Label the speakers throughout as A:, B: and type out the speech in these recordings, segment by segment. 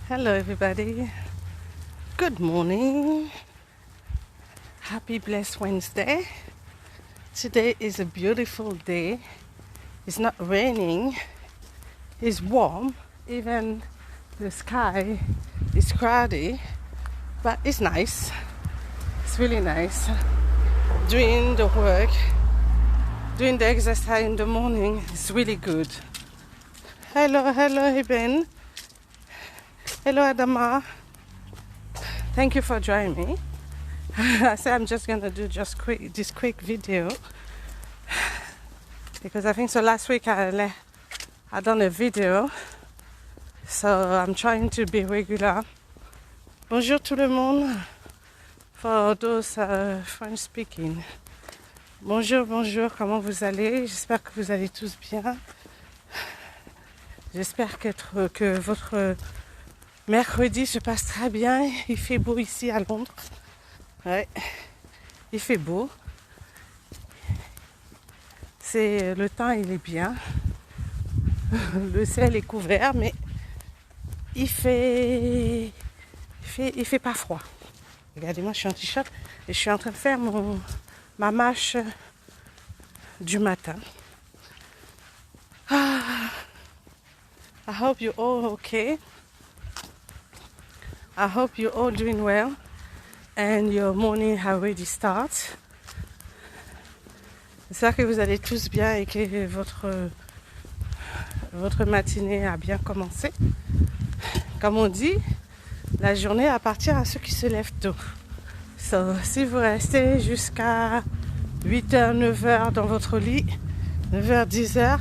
A: Hello, everybody. Good morning. Happy blessed Wednesday. Today is a beautiful day. It's not raining. It's warm. Even the sky is cloudy, but it's nice. It's really nice. Doing the work, doing the exercise in the morning is really good. Hello, Eben. Hello, Adama. Thank you for joining me. I said I'm just gonna do this quick video because I think so. Last week I done a video, so I'm trying to be regular. Bonjour tout le monde. For those French speaking. Bonjour, comment vous allez? J'espère que vous allez tous bien. J'espère que votre mercredi se passe très bien. Il fait beau ici à Londres. Ouais, il fait beau. Le temps, il est bien. Le ciel est couvert, mais il fait pas froid. Regardez-moi, je suis en t-shirt et je suis en train de faire ma marche du matin. I hope you're all okay. I hope you're all doing well and your morning already starts. J'espère que vous allez tous bien et que votre matinée a bien commencé. Comme on dit, la journée appartient à ceux qui se lèvent tôt. So, si vous restez jusqu'à 8h, 9h dans votre lit, 9h, 10h,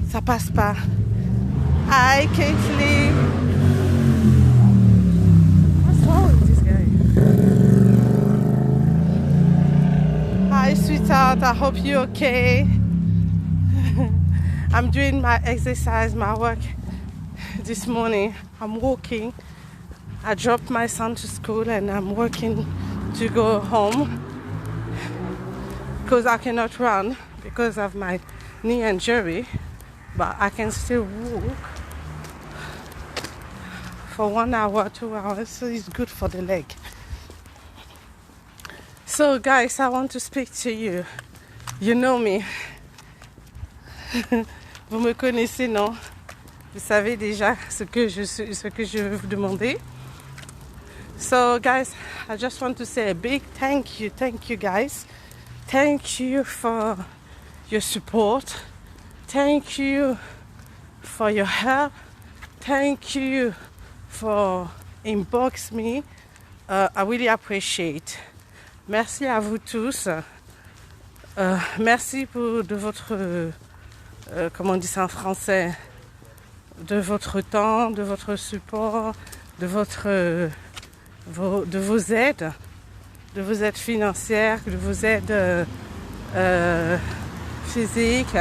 A: ça passe pas. Hi, Kathleen. Hi, sweetheart. I hope you're okay. I'm doing my exercise, my work this morning. I'm walking. I dropped my son to school and I'm working to go home because I cannot run because of my knee injury, but I can still walk for 1 hour, 2 hours, so it's good for the leg. So guys, I want to speak to you. You know me. Vous me connaissez, non? Vous savez déjà ce que je veux vous demander. So guys, I just want to say a big thank you guys. Thank you for your support. Thank you for your help. Thank you for inbox me. I really appreciate. Merci à vous tous. Merci de votre, comment on dit ça en français, de votre temps, de votre support, de vos aides, financières, de vos aides physiques.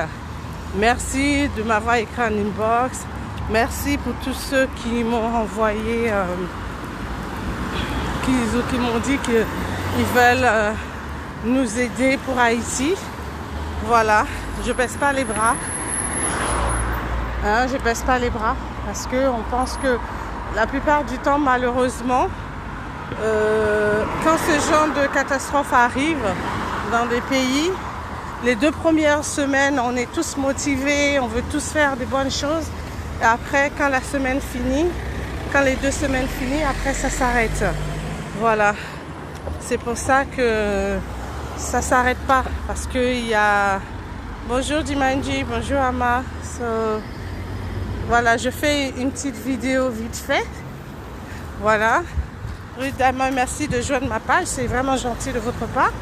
A: Merci de m'avoir écrit en inbox. Merci pour tous ceux qui m'ont envoyé, qui m'ont dit qu'ils veulent nous aider pour Haïti. Voilà, je baisse pas les bras. Je baisse pas les bras parce qu'on pense que la plupart du temps, malheureusement, quand ce genre de catastrophe arrive dans des pays, les 2 premières semaines, on est tous motivés, on veut tous faire des bonnes choses. Et après, quand la semaine finit, quand les 2 semaines finissent, après ça s'arrête. Voilà. C'est pour ça que ça s'arrête pas. Parce qu'il y a... Bonjour Dimanji, bonjour Ama. So, voilà, je fais une petite vidéo vite fait. Voilà. Évidemment, merci de joindre ma page. C'est vraiment gentil de votre part.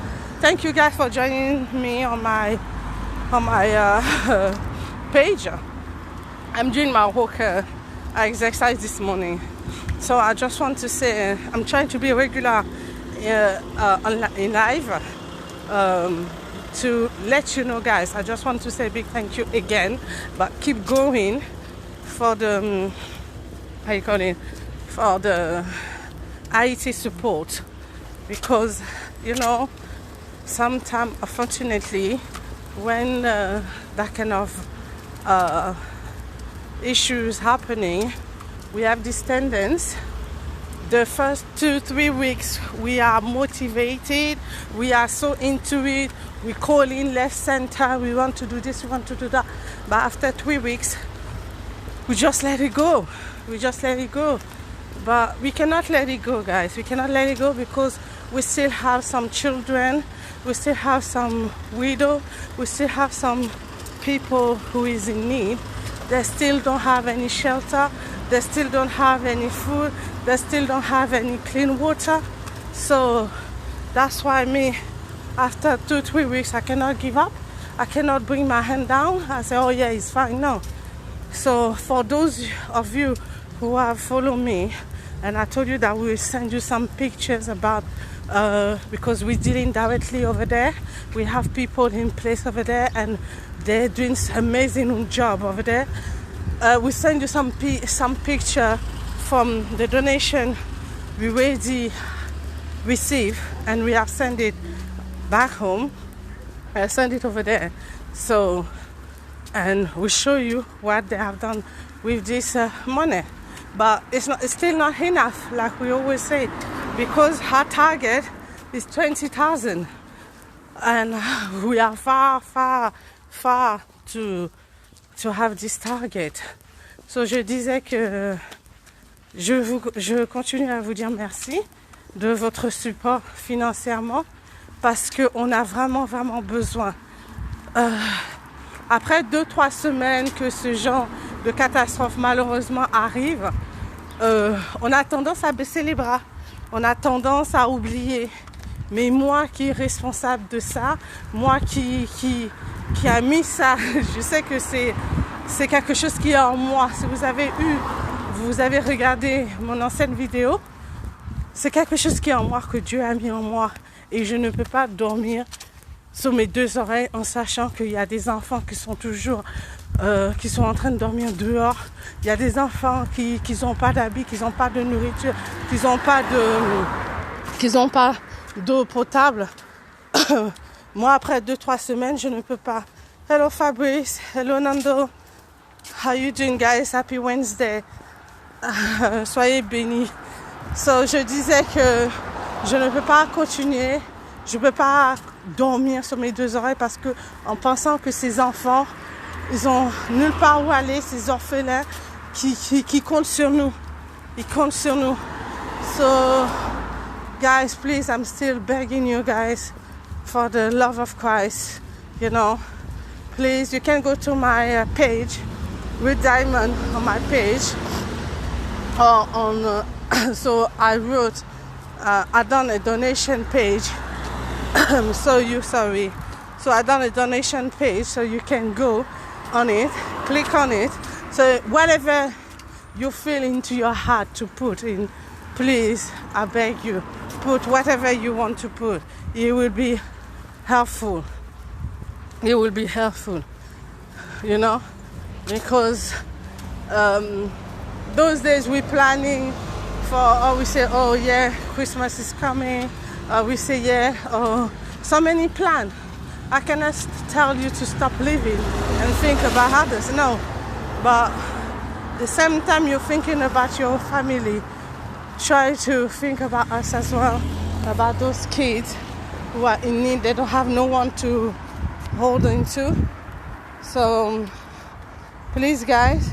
A: Thank you guys for joining me on my page. I'm doing my walk exercise this morning. So I just want to say I'm trying to be regular in live to let you know, guys. I just want to say a big thank you again, but keep going for the for the IT support, because you know sometimes unfortunately when that kind of issues happening, we have this tendency. The first 2-3 weeks, we are motivated. We are so into it. We call in left center. We want to do this, we want to do that. But after 3 weeks, we just let it go. We just let it go. But we cannot let it go, guys. We cannot let it go because we still have some children. We still have some widow. We still have some people who is in need. They still don't have any shelter. They still don't have any food. They still don't have any clean water. So that's why me, after 2-3 weeks, I cannot give up. I cannot bring my hand down. I say, oh yeah, it's fine. No. So for those of you who have followed me, and I told you that we will send you some pictures about, because we're dealing directly over there. We have people in place over there and they're doing an amazing job over there. We send you some picture from the donation we already received, and we have sent it back home. I send it over there. So, and we show you what they have done with this money. But it's still not enough, like we always say, because our target is 20,000, and we are far to have this target. So je disais que je continue à vous dire merci de votre support financièrement parce qu'on a vraiment besoin. Après 2-3 semaines que ce genre de catastrophe malheureusement arrive, on a tendance à baisser les bras, on a tendance à oublier. Mais moi qui est responsable de ça, moi qui a mis ça, je sais que c'est quelque chose qui est en moi. Si vous avez regardé mon ancienne vidéo, c'est quelque chose qui est en moi, que Dieu a mis en moi. Et je ne peux pas dormir sur mes 2 oreilles en sachant qu'il y a des enfants qui sont toujours qui sont en train de dormir dehors. Il y a des enfants qui n'ont pas d'habits, qui n'ont pas de nourriture, qui n'ont pas d'eau potable. Moi, après 2-3 semaines, je ne peux pas. Hello Fabrice, hello Nando. How you doing, guys? Happy Wednesday. Soyez bénis. So, je disais que je ne peux pas continuer. Je ne peux pas dormir sur mes 2 oreilles parce que en pensant que ces enfants, ils ont nulle part où aller, ces orphelins qui comptent sur nous. Ils comptent sur nous. So, guys, please, I'm still begging you guys for the love of Christ, you know. Please, you can go to my page, Ruth Diamond, on my page. So I wrote, I done a donation page. So I done a donation page, so you can go on it, click on it. So whatever you feel into your heart to put in, please, I beg you, put whatever you want to put. It will be helpful. It will be helpful, you know, because those days we're planning for, we say, oh yeah, Christmas is coming. We say, yeah, oh, so many plans. I cannot tell you to stop living and think about others, no. But the same time you're thinking about your family, try to think about us as well, about those kids who are in need. They don't have no one to hold on to. So please, guys,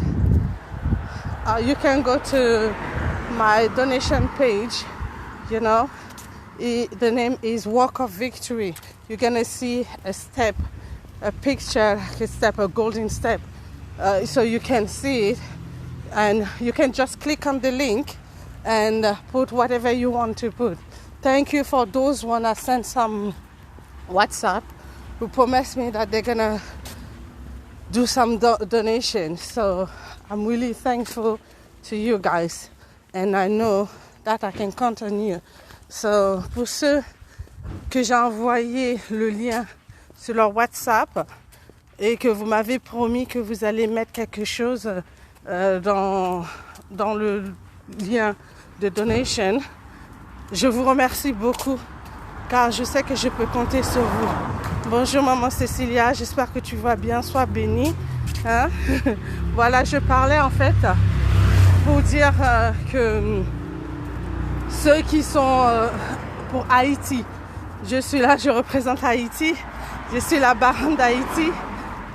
A: you can go to my donation page, you know. The name is Walk of Victory. You're gonna see a step, a picture, a golden step, so you can see it, and you can just click on the link and put whatever you want to put. Thank you for those one I sent some WhatsApp who promised me that they're gonna do some donations. So I'm really thankful to you guys, and I know that I can count on you. So, pour ceux que j'ai envoyé le lien sur leur WhatsApp et que vous m'avez promis que vous allez mettre quelque chose dans le lien de donation, je vous remercie beaucoup car je sais que je peux compter sur vous. Bonjour maman Cécilia, j'espère que tu vas bien, sois bénie. Hein? Voilà, je parlais en fait pour dire que ceux qui sont pour Haïti, je suis là, je représente Haïti, je suis la baronne d'Haïti.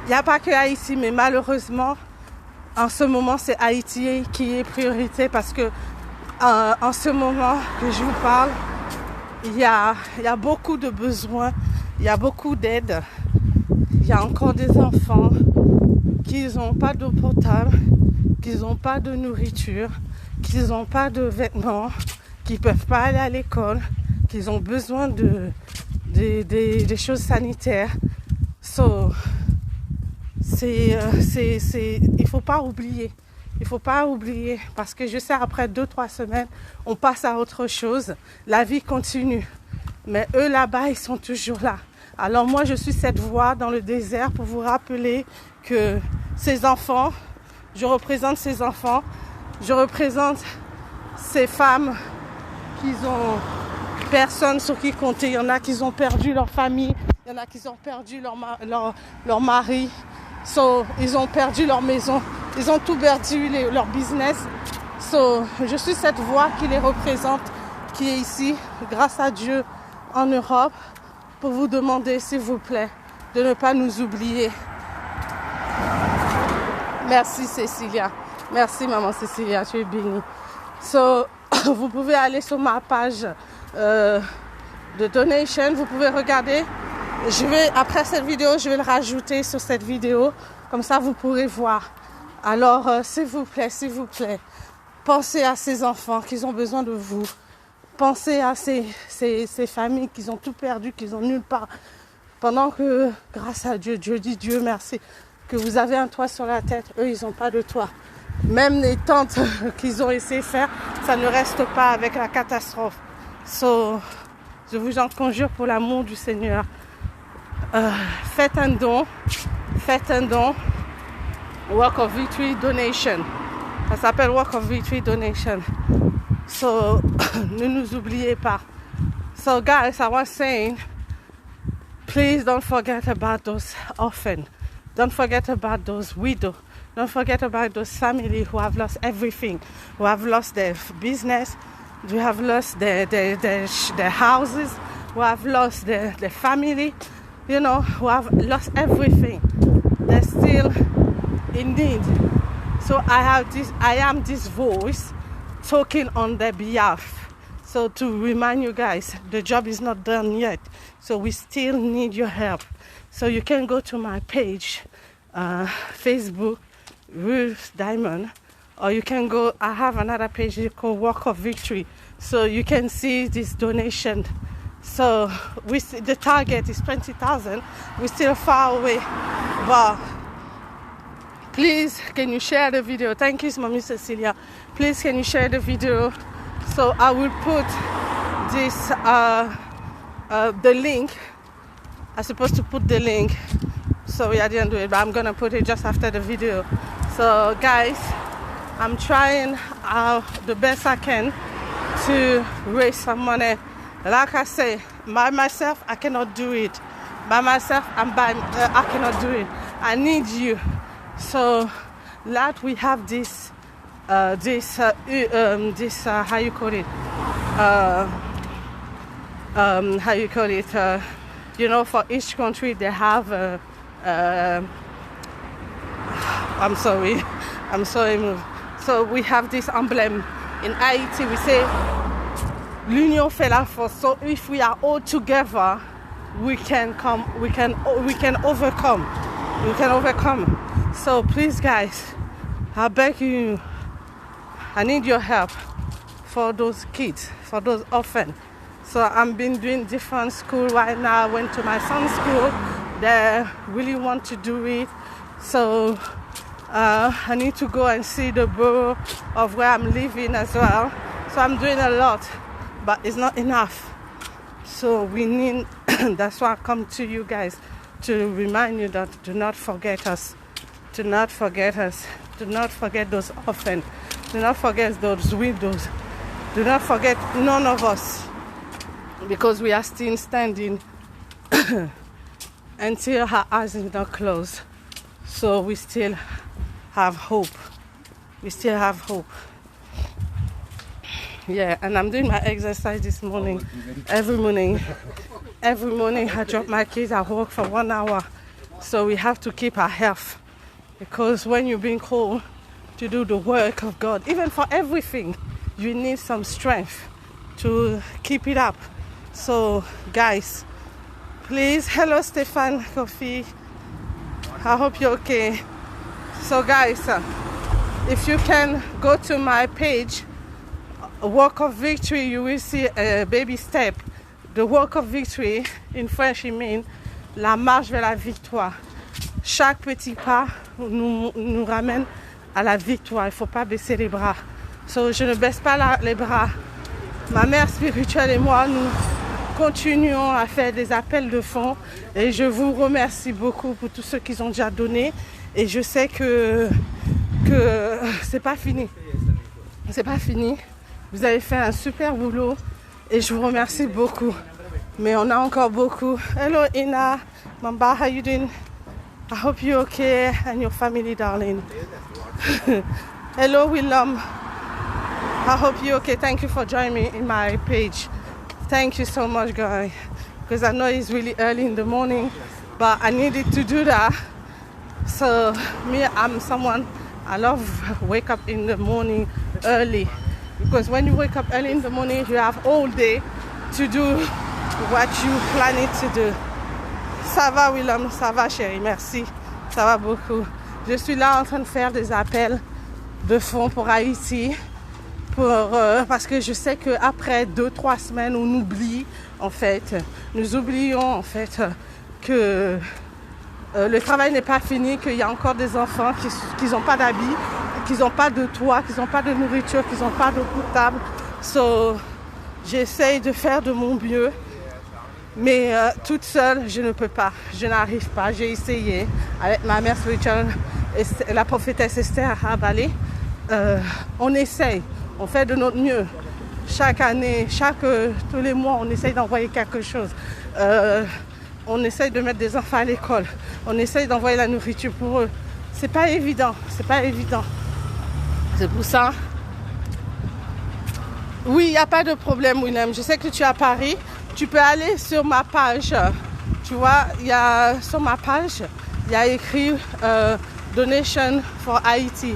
A: Il n'y a pas que Haïti, mais malheureusement, en ce moment, c'est Haïti qui est priorité parce que en ce moment que je vous parle, il y a beaucoup de besoins, il y a beaucoup d'aide. Il y a encore des enfants qui n'ont pas d'eau potable, qui n'ont pas de nourriture, qui n'ont pas de vêtements, qui ne peuvent pas aller à l'école, qui ont besoin des choses sanitaires. So, il ne faut pas oublier. Il ne faut pas oublier parce que je sais après 2-3 semaines, on passe à autre chose. La vie continue. Mais eux là-bas, ils sont toujours là. Alors moi, je suis cette voix dans le désert pour vous rappeler que ces enfants, je représente ces enfants, je représente ces femmes qui ont personne sur qui compter. Il y en a qui ont perdu leur famille, il y en a qui ont perdu leur mari. So, ils ont perdu leur maison, ils ont tout perdu, leur business. So, je suis cette voix qui les représente, qui est ici, grâce à Dieu, en Europe, pour vous demander, s'il vous plaît, de ne pas nous oublier. Merci Cécilia. Merci maman Cécilia, tu es bénie. So, vous pouvez aller sur ma page de donation, vous pouvez regarder. Après cette vidéo, je vais le rajouter sur cette vidéo. Comme ça, vous pourrez voir. Alors, s'il vous plaît, pensez à ces enfants qui ont besoin de vous. Pensez à ces familles qui ont tout perdu, qui ont nulle part. Pendant que, grâce à Dieu, Dieu dit Dieu merci, que vous avez un toit sur la tête, eux, ils n'ont pas de toit. Même les tentes qu'ils ont essayé de faire, ça ne reste pas avec la catastrophe. So, je vous en conjure pour l'amour du Seigneur. Faites un don. Walk of Victory Donation. Ça s'appelle Walk of Victory Donation. So, ne nous oubliez pas. So guys, I was saying, please don't forget about those orphans. Don't forget about those widows. Don't forget about those families who have lost everything, who have lost their business, who have lost their houses, who have lost their family, you know, who have lost everything. They're still in need. So I am this voice talking on their behalf. So to remind you guys, the job is not done yet. So we still need your help. So you can go to my page, Facebook, Ruth Diamond, or you can go, I have another page called Walk of Victory. So you can see this donation. So the target is 20,000. We're still far away, but please, can you share the video? Thank you, Mommy Cecilia. Please, can you share the video? So I will put this, the link. I'm supposed to put the link. Sorry, I didn't do it, but I'm gonna put it just after the video. So guys, I'm trying the best I can to raise some money. Like I say, by myself, I cannot do it. By myself, I cannot do it. I need you. So, that we have this, how you call it? How you call it? You know, for each country they have. I'm sorry. So we have this emblem in Haiti. We say, "L'union fait la force." So if we are all together, we can overcome. We can overcome. So please, guys, I beg you, I need your help for those kids, for those orphans. So I've been doing different school right now. I went to my son's school. They really want to do it. So I need to go and see the borough of where I'm living as well. So I'm doing a lot, but it's not enough. So we need, that's why I come to you guys to remind you that do not forget us. Do not forget us. Do not forget those orphans. Do not forget those widows. Do not forget none of us, because we are still standing until our eyes are not closed. So we still have hope. We still have hope. Yeah, and I'm doing my exercise this morning. Every morning. Every morning I drop my kids at work for 1 hour. So we have to keep our health. Because when you're being called to do the work of God, even for everything, you need some strength to keep it up. So guys, please, hello Stefan Kofi. I hope you're okay. So guys, if you can go to my page, Walk of Victory, you will see a baby step. The Walk of Victory, in French, it means la marche vers la victoire. Chaque petit pas nous ramène à la victoire. Il ne faut pas baisser les bras. So, je ne baisse pas les bras. Ma mère spirituelle et moi, nous continuons à faire des appels de fonds. Et je vous remercie beaucoup pour tous ceux qui ont déjà donné. Et je sais que c'est pas fini. C'est pas fini. Vous avez fait un super boulot. Et je vous remercie beaucoup. Mais on a encore beaucoup. Hello Ina, Mamba, how you doing? I hope you're okay and your family, darling. Hello Willem. I hope you're okay. Thank you for joining me in my page. Thank you so much, guys. Because I know it's really early in the morning, but I needed to do that. So me, I'm someone, I love wake up in the morning early. Because when you wake up early in the morning, you have all day to do what you planning to do. Ça va, Willem? Ça va, chérie? Merci. Ça va beaucoup. Je suis là en train de faire des appels de fonds pour Haïti. Parce que je sais qu'après 2-3 semaines, on oublie, en fait, nous oublions, en fait, que le travail n'est pas fini, qu'il y a encore des enfants qui n'ont pas d'habits, qui n'ont pas de toit, qui n'ont pas de nourriture, qui n'ont pas d'eau potable. So, j'essaye de faire de mon mieux. Mais toute seule, je ne peux pas, je n'arrive pas. J'ai essayé avec ma mère spirituelle, la prophétesse Esther Abalé. On essaye, on fait de notre mieux. Chaque année, tous les mois, on essaye d'envoyer quelque chose. On essaye de mettre des enfants à l'école. On essaye d'envoyer la nourriture pour eux. C'est pas évident, c'est pas évident. C'est pour ça. Oui, il n'y a pas de problème, Willem. Je sais que tu es à Paris. Tu peux aller sur ma page, tu vois, sur ma page, il y a écrit Donation for Haiti,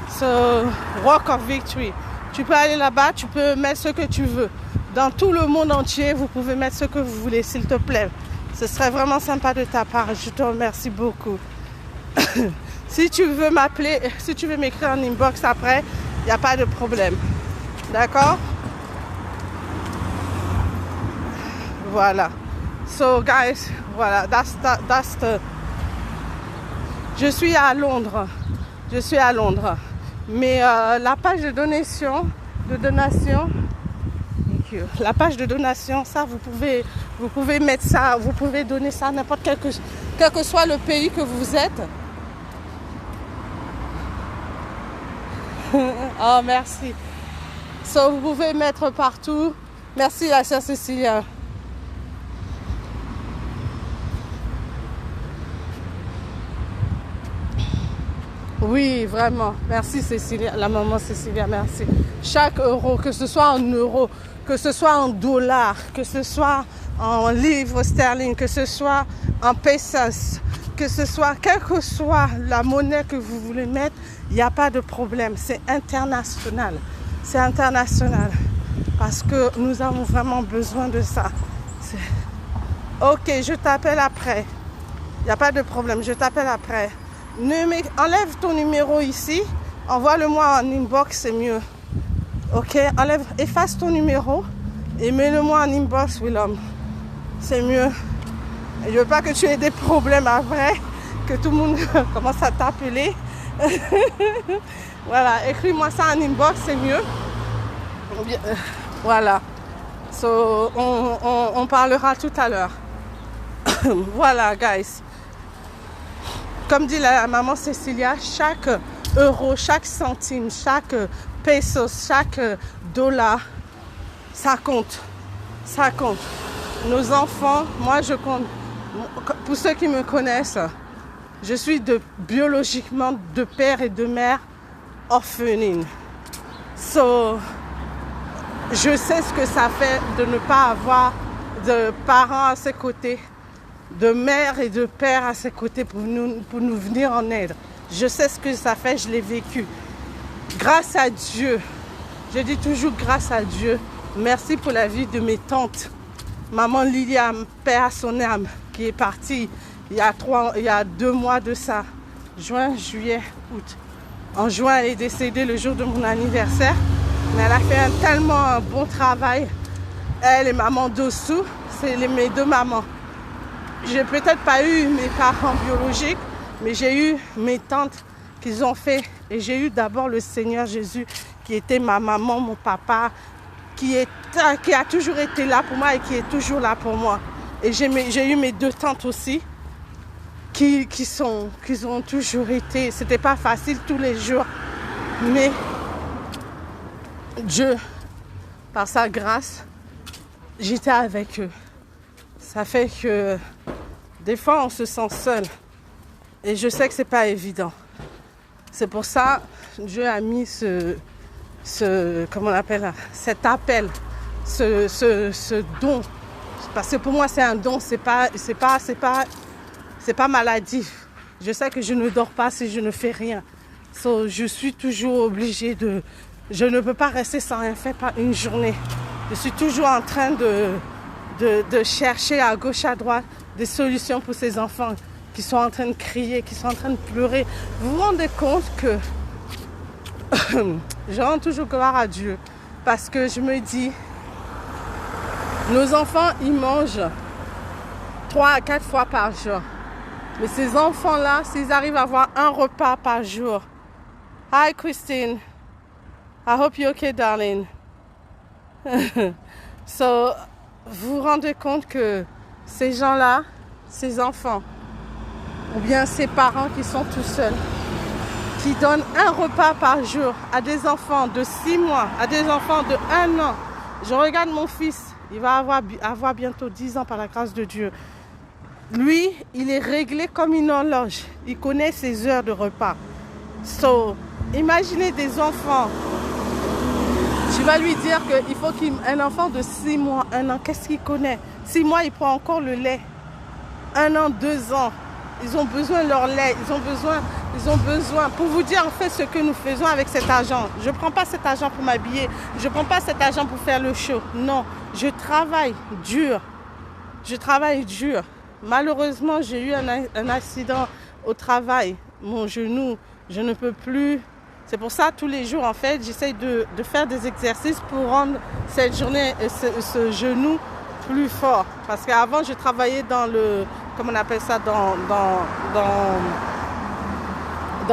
A: so Walk of Victory. Tu peux aller là-bas, tu peux mettre ce que tu veux. Dans tout le monde entier, vous pouvez mettre ce que vous voulez, s'il te plaît. Ce serait vraiment sympa de ta part, je te remercie beaucoup. Si tu veux m'appeler, si tu veux m'écrire en inbox après, il n'y a pas de problème. D'accord? Voilà. So guys, voilà, that's the... Je suis à Londres. Mais la page de donation, la page de donation, ça vous pouvez mettre ça, vous pouvez donner ça à n'importe quel que soit le pays que vous êtes. Oh merci. So vous pouvez mettre partout. Merci la sœur Cécilia. Oui, vraiment. Merci Cécilia, la maman Cécilia, merci. Chaque euro, que ce soit en euros, que ce soit en dollars, que ce soit en livres sterling, que ce soit en pesos, que ce soit, quelle que soit la monnaie que vous voulez mettre, il n'y a pas de problème. C'est international. C'est international. Parce que nous avons vraiment besoin de ça. Ok, je t'appelle après. Il n'y a pas de problème, je t'appelle après. Enlève ton numéro ici, envoie-le-moi en inbox, c'est mieux. Ok, efface ton numéro et mets-le-moi en inbox, Willem. C'est mieux. Je veux pas que tu aies des problèmes après, que tout le monde commence à t'appeler. Voilà, écris-moi ça en inbox, c'est mieux. Voilà. So, on parlera tout à l'heure. Voilà, guys. Comme dit la maman Cécilia, chaque euro, chaque centime, chaque peso, chaque dollar, ça compte. Ça compte. Nos enfants, moi je compte. Pour ceux qui me connaissent, je suis biologiquement de père et de mère orpheline. So, Je sais ce que ça fait de ne pas avoir de parents à ses côtés, de mère et de père à ses côtés pour nous venir en aide. Je sais ce que ça fait, je l'ai vécu. Grâce à Dieu, je dis toujours grâce à Dieu, merci pour la vie de mes tantes. Maman Liliane, paix à son âme, qui est partie il y a 2 mois de ça, juin, juillet, août. En juin, elle est décédée le jour de mon anniversaire, mais elle a fait tellement un bon travail. Elle et maman Dossou, c'est mes 2 mamans. J'ai peut-être pas eu mes parents biologiques, mais j'ai eu mes tantes qu'ils ont fait. Et j'ai eu d'abord le Seigneur Jésus, qui était ma maman, mon papa, qui a toujours été là pour moi et qui est toujours là pour moi. Et j'ai eu mes 2 tantes aussi, qui ont toujours été. C'était pas facile tous les jours, mais Dieu, par sa grâce, j'étais avec eux. Ça fait que des fois on se sent seul et je sais que c'est pas évident. C'est pour ça que Dieu a mis comment on appelle, cet appel, ce don. Parce que pour moi c'est un don, c'est pas maladif. Je sais que je ne dors pas si je ne fais rien. So, je suis toujours obligée de... Je ne peux pas rester sans rien faire par une journée. Je suis toujours en train de chercher à gauche, à droite des solutions pour ces enfants qui sont en train de crier, qui sont en train de pleurer. Vous vous rendez compte que je rends toujours gloire à Dieu parce que je me dis, nos enfants, ils mangent 3 à 4 fois par jour. Mais ces enfants-là, s'ils arrivent à avoir un repas par jour. Hi Christine, I hope you're okay, darling. So, vous vous rendez compte que ces gens-là, ces enfants, ou bien ces parents qui sont tout seuls, qui donnent un repas par jour à des enfants de 6 mois, à des enfants de 1 an. Je regarde mon fils, il va avoir bientôt 10 ans par la grâce de Dieu. Lui, il est réglé comme une horloge. Il connaît ses heures de repas. So, imaginez des enfants. Tu vas lui dire qu'il faut qu'un enfant de 6 mois, 1 an, qu'est-ce qu'il connaît? 6 mois, il prend encore le lait. 1 an, 2 ans, ils ont besoin de leur lait. Ils ont besoin. Pour vous dire en fait ce que nous faisons avec cet argent. Je ne prends pas cet argent pour m'habiller. Je ne prends pas cet argent pour faire le show. Non, je travaille dur. Malheureusement, j'ai eu un accident au travail. Mon genou, je ne peux plus. C'est pour ça, tous les jours, en fait, j'essaye de faire des exercices pour rendre cette journée, ce genou plus fort. Parce qu'avant, je travaillais dans le, comment on appelle ça, dans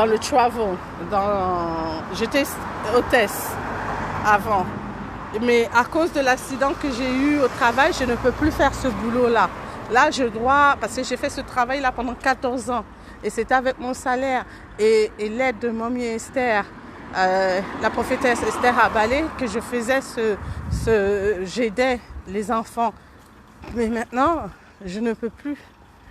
A: le travel. J'étais hôtesse avant. Mais à cause de l'accident que j'ai eu au travail, je ne peux plus faire ce boulot-là. Là, je dois, parce que j'ai fait ce travail-là pendant 14 ans. Et c'était avec mon salaire et l'aide de Mamie Esther, la prophétesse Esther Abalé, que je faisais j'aidais les enfants. Mais maintenant, je ne peux plus.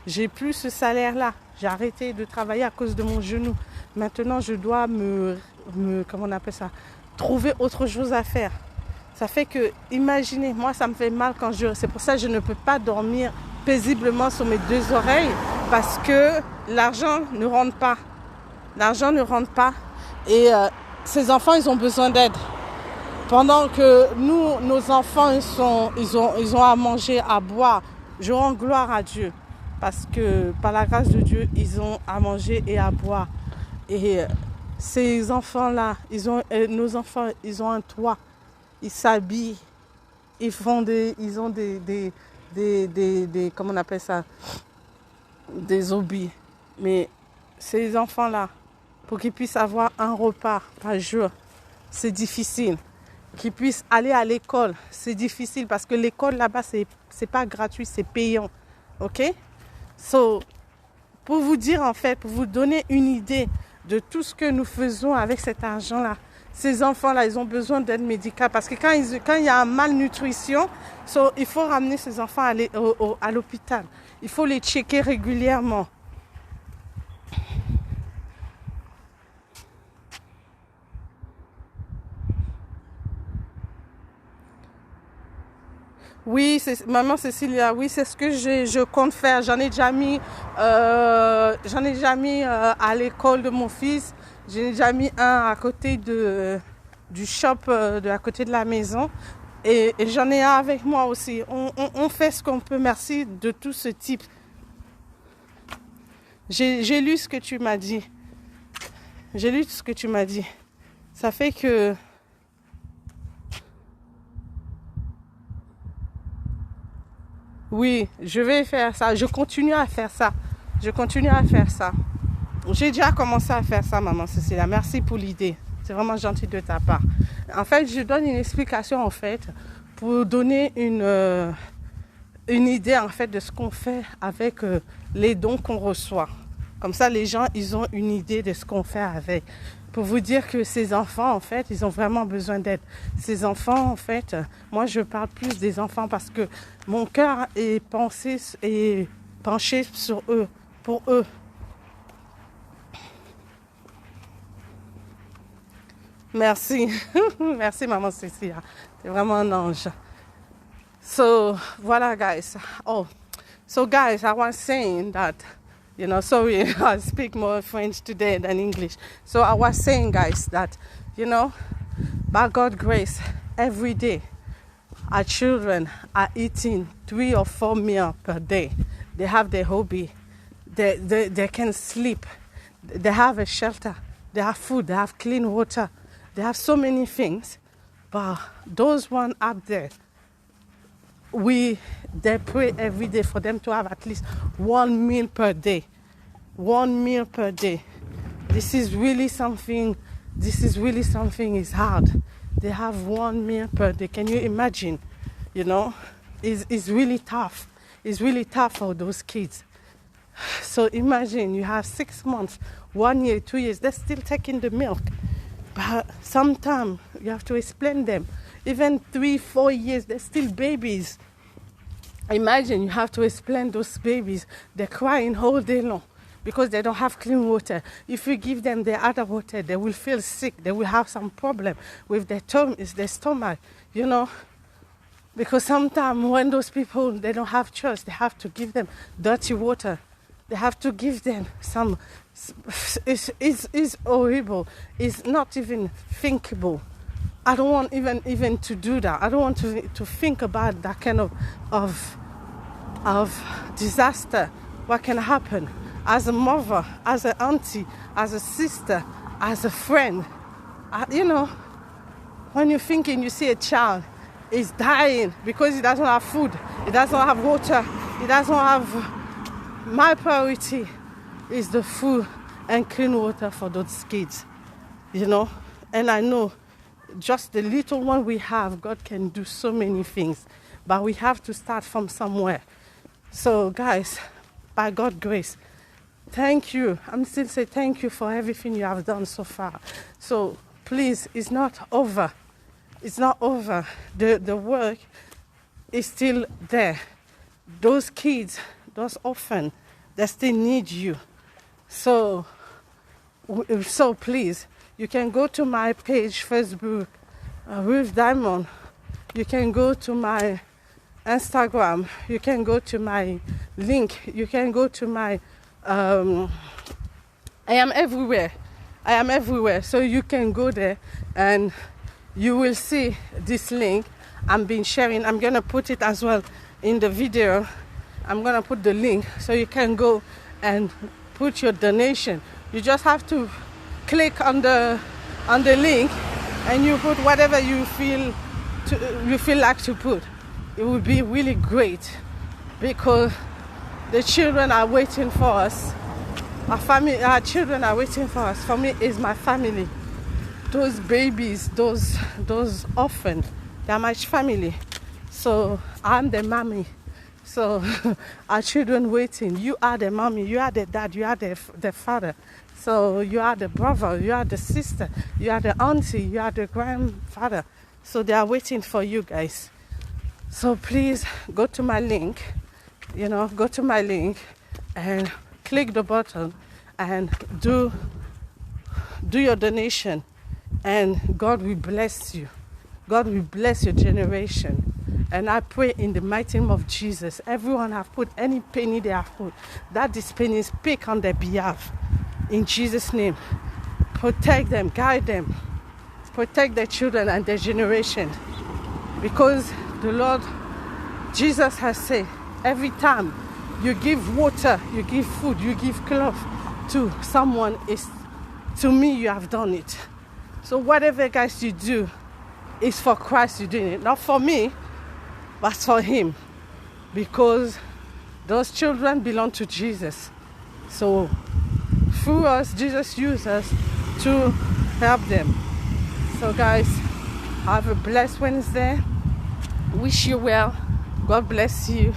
A: J'ai plus ce salaire-là. J'ai arrêté de travailler à cause de mon genou. Maintenant, je dois comment on appelle ça, trouver autre chose à faire. Ça fait que, imaginez, moi, ça me fait mal quand c'est pour ça que je ne peux pas dormir paisiblement sur mes 2 oreilles parce que l'argent ne rentre pas. Et ces enfants, ils ont besoin d'aide. Pendant que nous, nos enfants, ils ont à manger, à boire. Je rends gloire à Dieu parce que par la grâce de Dieu, ils ont à manger et à boire. Et ces enfants-là, nos enfants, ils ont un toit. Ils s'habillent, ils ont des comment on appelle ça, des hobbies. Mais ces enfants-là, pour qu'ils puissent avoir un repas par jour, c'est difficile. Qu'ils puissent aller à l'école, c'est difficile parce que l'école là-bas, c'est pas gratuit, c'est payant. OK? So, pour vous dire en fait, pour vous donner une idée de tout ce que nous faisons avec cet argent-là, ces enfants-là, ils ont besoin d'aide médicale parce que quand il y a une malnutrition, il faut ramener ces enfants à l'hôpital. Il faut les checker régulièrement. Oui, maman Cécilia, oui, c'est ce que je compte faire. J'en ai déjà mis à l'école de mon fils. J'en ai déjà mis un à côté du shop à côté de la maison. Et j'en ai un avec moi aussi. On fait ce qu'on peut. Merci de tout ce type. J'ai lu ce que tu m'as dit. J'ai lu ce que tu m'as dit. Ça fait que... Oui, je vais faire ça. Je continue à faire ça. Je continue à faire ça. J'ai déjà commencé à faire ça, maman Cécilia. Merci pour l'idée. C'est vraiment gentil de ta part. En fait, je donne une explication, en fait, pour donner une idée, en fait, de ce qu'on fait avec les dons qu'on reçoit. Comme ça, les gens, ils ont une idée de ce qu'on fait avec. Pour vous dire que ces enfants, en fait, ils ont vraiment besoin d'aide. Ces enfants, en fait, moi, je parle plus des enfants parce que mon cœur est penché sur eux, pour eux. Merci. Merci, maman Cécilia. C'est vraiment un ange. So, voila, guys. Oh, so guys, I was saying that, sorry, I speak more French today than English. So I was saying, guys, that, by God's grace, every day, our children are eating 3 or 4 meals per day. They have their hobby. They can sleep. They have a shelter. They have food. They have clean water. They have so many things. But those ones up there, they pray every day for them to have at least 1 meal per day. 1 meal per day. This is really something. It's hard. They have 1 meal per day. Can you imagine? It's really tough. It's really tough for those kids. So imagine you have 6 months, 1 year, 2 years. They're still taking the milk. But sometimes you have to explain them. Even 3, 4 years, they're still babies. Imagine you have to explain those babies. They're crying all day long because they don't have clean water. If you give them the other water, they will feel sick. They will have some problem with their stomach, Because sometimes when those people, they don't have choice, they have to give them dirty water. They have to give them some... It's horrible. It's not even thinkable. I don't want even to do that. I don't want to think about that kind of disaster. What can happen? As a mother, as an auntie, as a sister, as a friend. When you're thinking you see a child is dying because he doesn't have food, he doesn't have water, he doesn't have... My priority is the food and clean water for those kids, And I know just the little one we have, God can do so many things, but we have to start from somewhere. So guys, by God's grace, thank you. I'm still saying thank you for everything you have done so far. So please, it's not over. It's not over. The work is still there. Those kids, those orphans, they still need you. So please, you can go to my page, Facebook, Ruth Diamond. You can go to my Instagram. You can go to my link. You can go to my... I am everywhere. So you can go there and you will see this link I've been sharing. I'm going to put it as well in the video. I'm going to put the link so you can go and put your donation. You just have to click on the link and you put whatever you feel like to put. It would be really great because the children are waiting for us. Our children are waiting for us. For me, it's my family. Those babies, those orphans, they're my family. So I'm the mommy. So our children waiting. You are the mommy, you are the dad, you are the father. So you are the brother, you are the sister, you are the auntie, you are the grandfather. So they are waiting for you guys. So please go to my link, and click the button and do your donation. And God will bless you. God will bless your generation. And I pray in the mighty name of Jesus, everyone have put any penny they have put, that this penny is picked on their behalf. In Jesus' name, protect them, guide them, protect their children and their generation. Because the Lord Jesus has said, every time you give water, you give food, you give cloth to someone, is to me you have done it. So whatever guys you do, it's for Christ you're doing it. Not for me, but for him. Because those children belong to Jesus. So through us, Jesus used us to help them. So guys, have a blessed Wednesday. Wish you well. God bless you.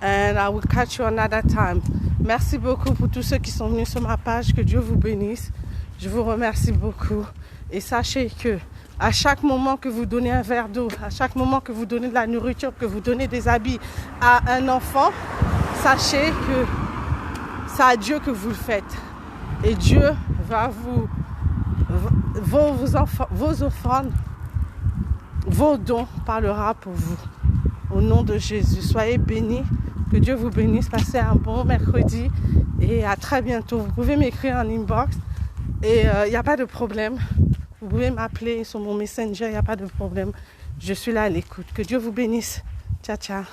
A: And I will catch you another time. Merci beaucoup pour tous ceux qui sont venus sur ma page. Que Dieu vous bénisse. Je vous remercie beaucoup. Et sachez que à chaque moment que vous donnez un verre d'eau, à chaque moment que vous donnez de la nourriture, que vous donnez des habits à un enfant, sachez que c'est à Dieu que vous le faites. Et Dieu va vos offrandes, vos dons parlera pour vous. Au nom de Jésus, soyez bénis. Que Dieu vous bénisse. Passez un bon mercredi et à très bientôt. Vous pouvez m'écrire en inbox et il n'y a pas de problème. Vous pouvez m'appeler sur mon messenger, il n'y a pas de problème. Je suis là à l'écoute. Que Dieu vous bénisse. Ciao, ciao.